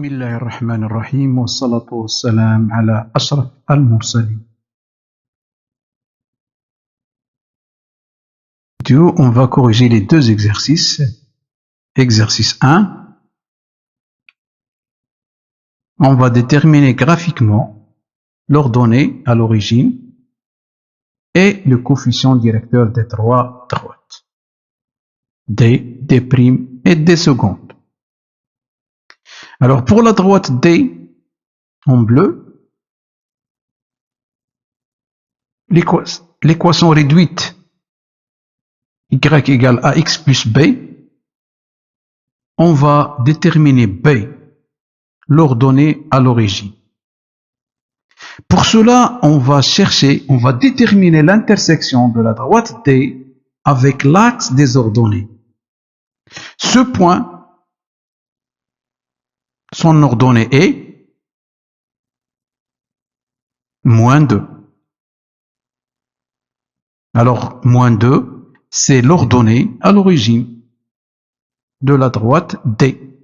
بسم الله الرحمن الرحيم والصلاة والسلام على أشرف المرسلين. On va corriger les deux exercices. Exercice 1. On va déterminer graphiquement l'ordonnée à l'origine et le coefficient directeur des trois droites. D, D' et D seconde. Alors pour la droite D en bleu, l'équation réduite y égale ax plus b, on va déterminer b, l'ordonnée à l'origine. Pour cela, on va déterminer l'intersection de la droite D avec l'axe des ordonnées. Ce point, son ordonnée est moins 2. Alors, moins 2, c'est l'ordonnée à l'origine de la droite D.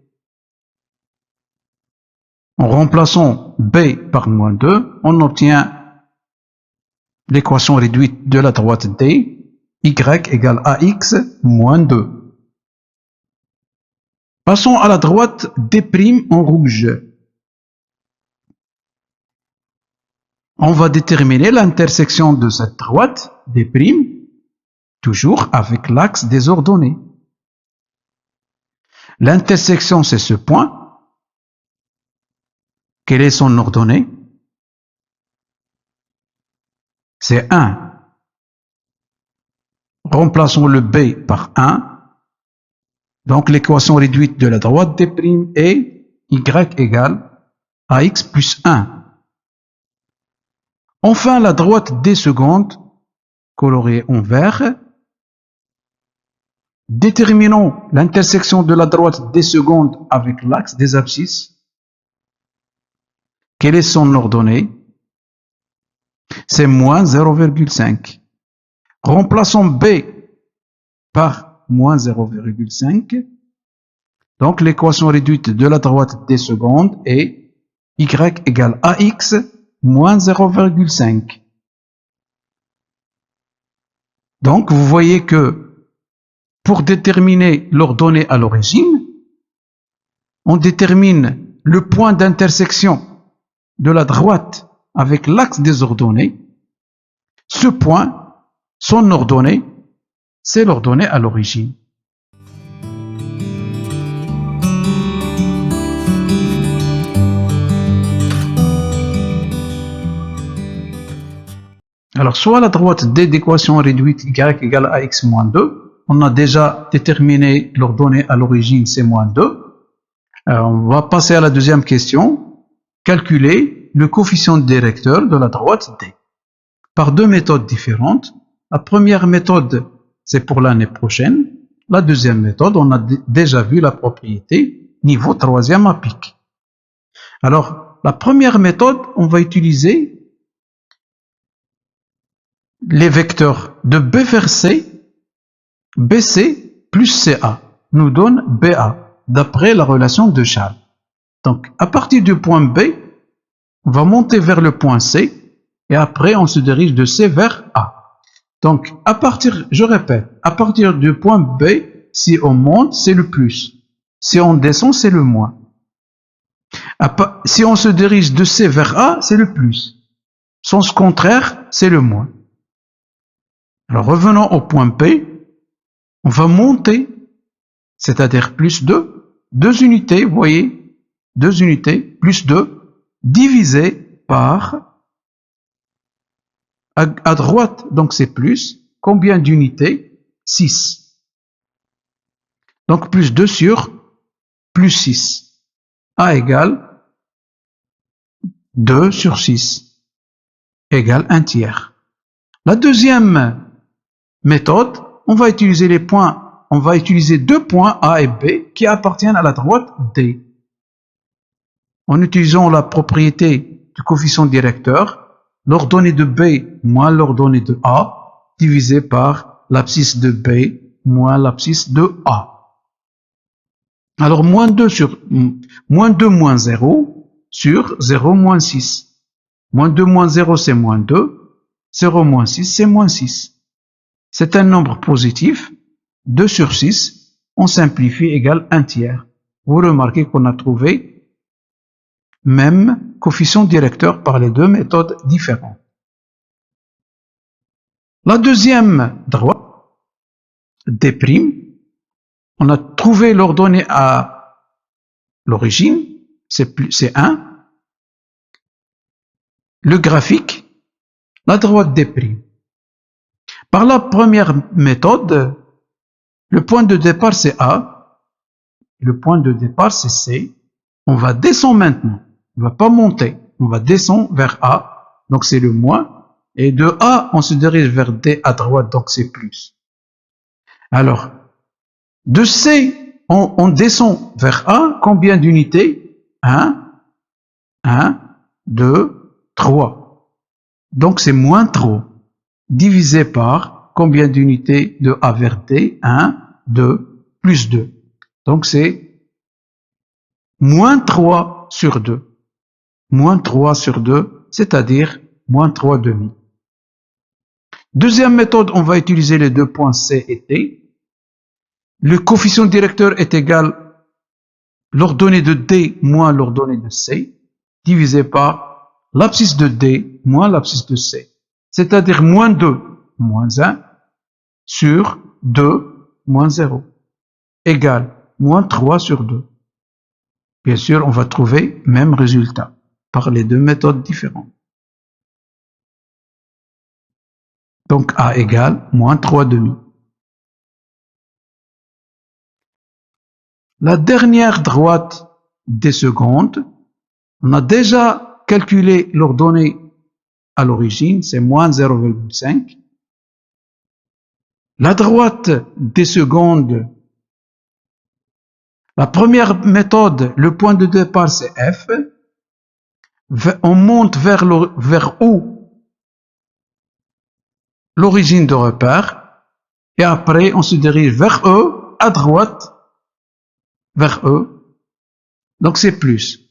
En remplaçant B par moins 2, on obtient l'équation réduite de la droite D, y égale ax moins 2. Passons à la droite D' en rouge. On va déterminer l'intersection de cette droite D', toujours avec l'axe des ordonnées. L'intersection, c'est ce point. Quelle est son ordonnée? C'est 1. Remplaçons le B par 1. Donc l'équation réduite de la droite D' est y égale ax plus 1. Enfin, la droite D seconde, colorée en vert. Déterminons l'intersection de la droite D seconde avec l'axe des abscisses. Quelle est son ordonnée? C'est moins 0,5. Remplaçons B par moins 0,5. Donc l'équation réduite de la droite D seconde est y égale ax moins 0,5. Donc vous voyez que pour déterminer l'ordonnée à l'origine, on détermine le point d'intersection de la droite avec l'axe des ordonnées. Ce point, son ordonnée, c'est l'ordonnée à l'origine. Alors, soit la droite D d'équation réduite y égale ax moins 2. On a déjà déterminé l'ordonnée à l'origine, c'est moins 2. On va passer à la deuxième question. Calculer le coefficient directeur de la droite D. Par deux méthodes différentes. La première méthode, c'est pour l'année prochaine. La deuxième méthode, on a déjà vu la propriété niveau troisième à pic. Alors, la première méthode, on va utiliser les vecteurs de B vers C, BC plus CA nous donne BA, d'après la relation de Charles. Donc, à partir du point B, on va monter vers le point C, et après, on se dirige de C vers A. Donc, je répète, à partir du point B, si on monte, c'est le plus. Si on descend, c'est le moins. Si on se dirige de C vers A, c'est le plus. Sens contraire, c'est le moins. Alors, revenons au point P. On va monter, c'est-à-dire plus 2. 2 unités, vous voyez, 2 unités, plus 2, divisé par, à droite, donc c'est plus, combien d'unités? 6. Donc plus 2 sur plus 6. A égale 2 sur 6, égale 1 tiers. La deuxième méthode, on va utiliser deux points A et B qui appartiennent à la droite D. En utilisant la propriété du coefficient directeur, l'ordonnée de B moins l'ordonnée de A divisé par l'abscisse de B moins l'abscisse de A. Alors, moins 2 moins 0 sur 0 moins 6. Moins 2 moins 0, c'est moins 2. 0 moins 6, c'est moins 6. C'est un nombre positif. 2 sur 6, on simplifie, égale 1 tiers. Vous remarquez qu'on a trouvé même coefficient directeur par les deux méthodes différentes. La deuxième droite, D', on a trouvé l'ordonnée à l'origine, c'est 1. Le graphique, la droite D'. Par la première méthode, le point de départ c'est A, le point de départ c'est C. On va descendre maintenant, on ne va pas monter, on va descendre vers A, donc c'est le moins. Et de A, on se dirige vers D à droite, donc c'est plus. Alors, de C, on descend vers A, combien d'unités? 1, 2, 3. Donc c'est moins 3, divisé par combien d'unités de A vers D? 1, 2, plus 2. Donc c'est moins 3 sur 2. Moins 3 sur 2, c'est-à-dire moins 3 demi. Deuxième méthode, on va utiliser les deux points C et D. Le coefficient directeur est égal l'ordonnée de D moins l'ordonnée de C, divisé par l'abscisse de D moins l'abscisse de C. C'est-à-dire moins 2 moins 1 sur 2 moins 0, égale moins 3 sur 2. Bien sûr, on va trouver même résultat par les deux méthodes différentes. Donc A égale moins 3 demi. La dernière droite des secondes, on a déjà calculé l'ordonnée à l'origine, c'est moins 0,5. La droite des secondes, la première méthode, le point de départ c'est F. On monte vers où? L'origine de repère. Et après, on se dirige vers E, à droite, vers E. Donc c'est plus.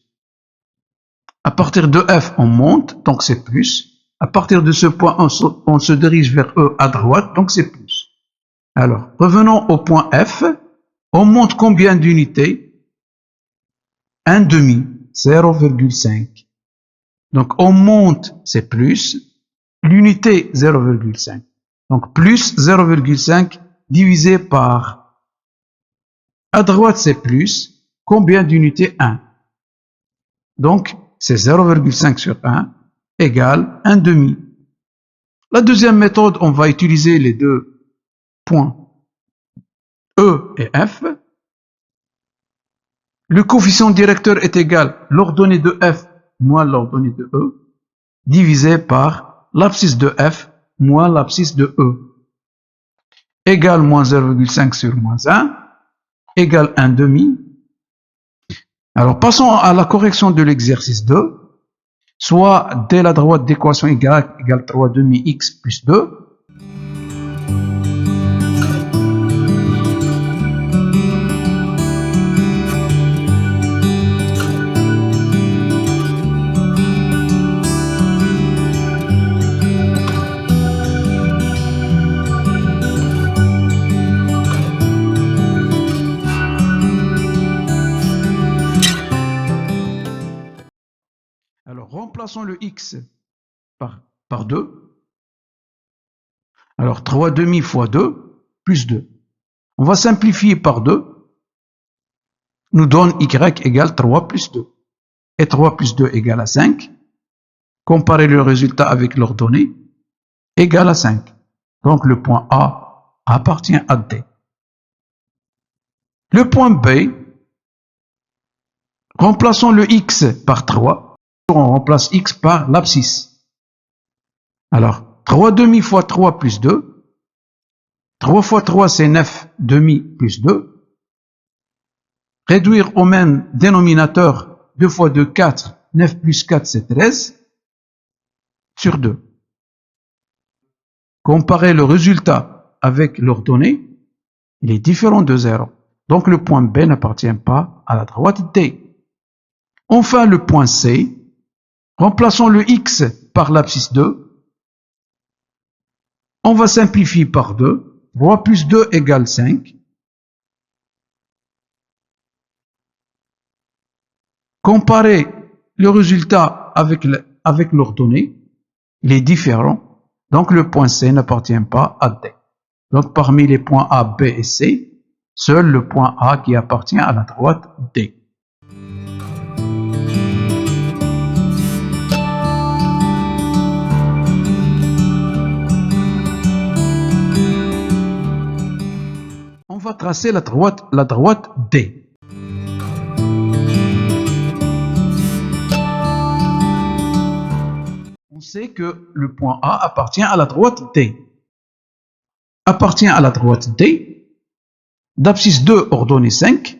À partir de F, on monte, donc c'est plus. À partir de ce point, on se dirige vers E à droite, donc c'est plus. Alors, revenons au point F. On monte combien d'unités? 1 demi, 0,5. Donc on monte, c'est plus. L'unité 0,5. Donc plus 0,5 divisé par. À droite, c'est plus. Combien d'unités? 1. Donc, c'est 0,5 sur 1 égale 1 demi. La deuxième méthode, on va utiliser les deux points E et F. Le coefficient directeur est égal l'ordonnée de F moins l'ordonnée de E divisé par l'abscisse de F moins l'abscisse de E égale moins 0,5 sur moins 1 égale 1 demi. Alors, passons à la correction de l'exercice 2. Soit dès la droite d'équation y égale 3 demi x plus 2. Alors, remplaçons le x par 2. Alors, 3 demi fois 2, plus 2. On va simplifier par 2. Nous donne y égale 3 plus 2. Et 3 plus 2 égale à 5. Comparer le résultat avec l'ordonnée, égale à 5. Donc, le point A appartient à D. Le point B, remplaçons le x par 3. On remplace x par l'abscisse. Alors, 3 demi fois 3 plus 2. 3 fois 3, c'est 9 demi plus 2. Réduire au même dénominateur, 2 fois 2, 4. 9 plus 4, c'est 13. Sur 2. Comparer le résultat avec l'ordonnée, il est différent de 0. Donc le point B n'appartient pas à la droite D. Enfin, le point C, remplaçons le X par l'abscisse 2. On va simplifier par 2. 3 plus 2 égale 5. Comparer le résultat avec l'ordonnée, il est différent. Donc le point C n'appartient pas à D. Donc parmi les points A, B et C, seul le point A qui appartient à la droite D. On va tracer la droite D. On sait que le point A appartient à la droite D. Appartient à la droite D, d'abscisse 2 ordonnée 5.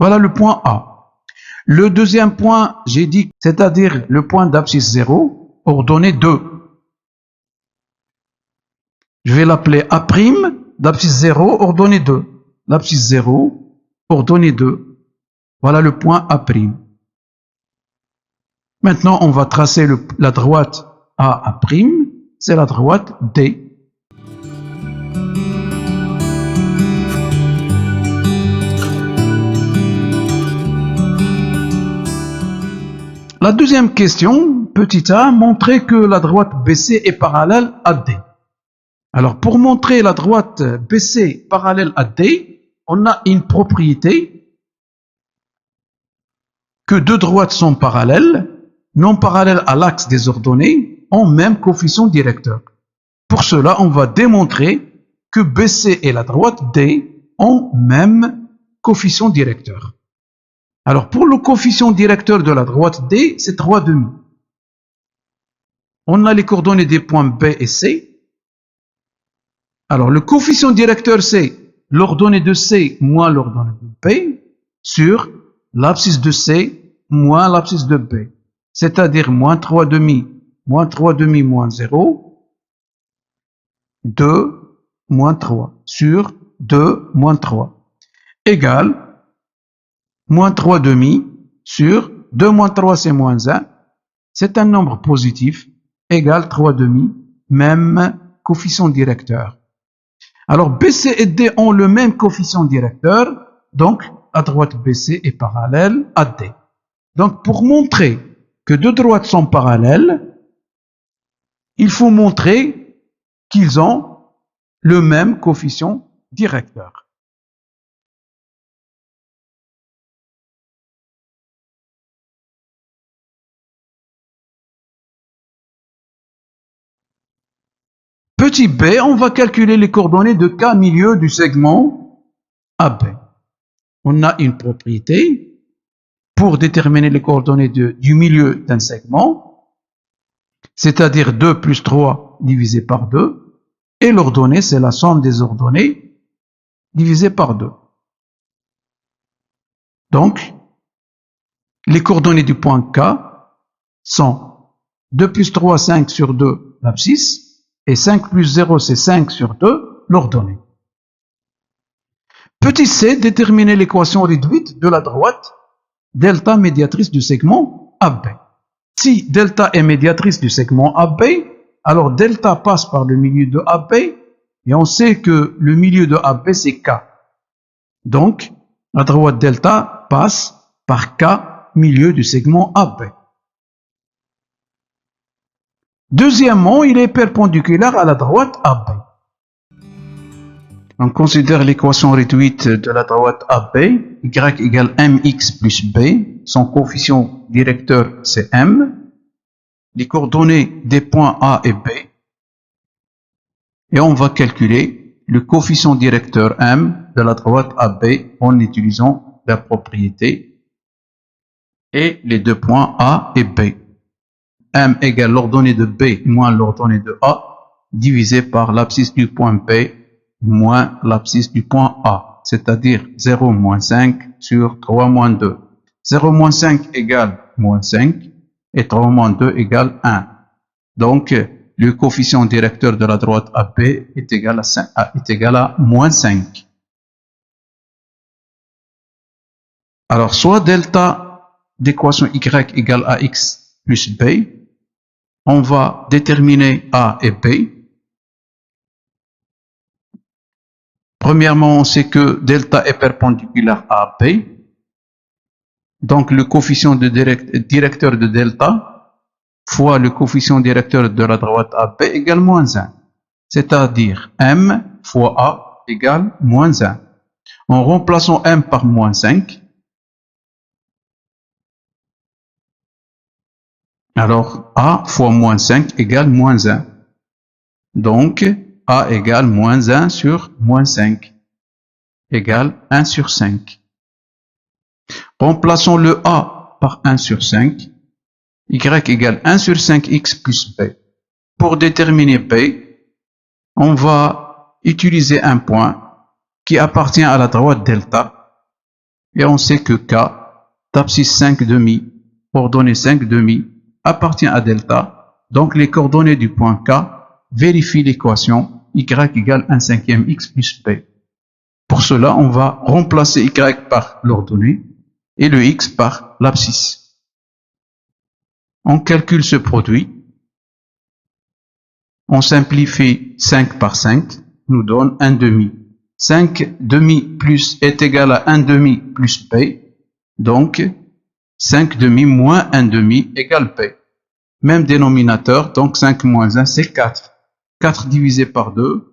Voilà le point A. Le deuxième point, j'ai dit, c'est-à-dire le point d'abscisse 0, ordonnée 2. Je vais l'appeler A', d'abscisse 0, ordonnée 2. L'abscisse 0, ordonnée 2. Voilà le point A'. Maintenant, on va tracer la droite A', c'est la droite D. La deuxième question, petit a, montrer que la droite BC est parallèle à D. Alors, pour montrer la droite BC parallèle à D, on a une propriété que deux droites sont parallèles, non parallèles à l'axe des ordonnées, ont même coefficient directeur. Pour cela, on va démontrer que BC et la droite D ont même coefficient directeur. Alors, pour le coefficient directeur de la droite D, c'est 3,5. On a les coordonnées des points B et C. Alors, le coefficient directeur, c'est l'ordonnée de C moins l'ordonnée de B sur l'abscisse de C moins l'abscisse de B. C'est-à-dire moins 3,5 moins 0, 2 moins 3 sur 2 moins 3 égale moins 3,5 sur 2 moins 3 c'est moins 1. C'est un nombre positif égale 3,5, même coefficient directeur. Alors BC et D ont le même coefficient directeur, donc la droite BC est parallèle à D. Donc pour montrer que deux droites sont parallèles, il faut montrer qu'ils ont le même coefficient directeur. Petit b, on va calculer les coordonnées de K milieu du segment AB. On a une propriété pour déterminer les coordonnées du milieu d'un segment, c'est-à-dire 2 plus 3 divisé par 2, et l'ordonnée, c'est la somme des ordonnées divisée par 2. Donc, les coordonnées du point K sont 2 plus 3, 5 sur 2, l'abscisse, et 5 plus 0, c'est 5 sur 2, l'ordonnée. Petit c, déterminer l'équation réduite de la droite delta médiatrice du segment AB. Si delta est médiatrice du segment AB, alors delta passe par le milieu de AB, et on sait que le milieu de AB, c'est K. Donc, la droite delta passe par K, milieu du segment AB. Deuxièmement, il est perpendiculaire à la droite AB. On considère l'équation réduite de la droite AB, y égale mx plus b, son coefficient directeur c'est m, les coordonnées des points A et B, et on va calculer le coefficient directeur m de la droite AB en utilisant la propriété et les deux points A et B. M égale l'ordonnée de B moins l'ordonnée de A divisé par l'abscisse du point B moins l'abscisse du point A, c'est-à-dire 0 moins 5 sur 3 moins 2. 0 moins 5 égale moins 5 et 3 moins 2 égale 1. Donc, le coefficient directeur de la droite AB est égal à moins 5. Alors, soit delta d'équation y égale à x plus b, on va déterminer a et b. Premièrement, on sait que delta est perpendiculaire à b. Donc, le coefficient directeur de delta fois le coefficient directeur de la droite AB égale moins 1. C'est-à-dire m fois a égale moins 1. En remplaçant m par moins 5, alors a fois moins 5 égale moins 1. Donc, a égale moins 1 sur moins 5 égale 1 sur 5. Remplaçons le a par 1 sur 5. Y égale 1 sur 5x plus b. Pour déterminer b, on va utiliser un point qui appartient à la droite delta. Et on sait que k, d'abscisse 5 demi, coordonnée 5 demi, appartient à delta. Donc les coordonnées du point k vérifient l'équation y égale 1/5 x plus b. Pour cela, on va remplacer y par l'ordonnée et le x par l'abscisse. On calcule ce produit. On simplifie 5 par 5, nous donne 1 demi. 5 demi plus est égal à 1 demi plus b. Donc, 5 demi moins 1 demi égale b. Même dénominateur, donc 5 moins 1, c'est 4. 4 divisé par 2,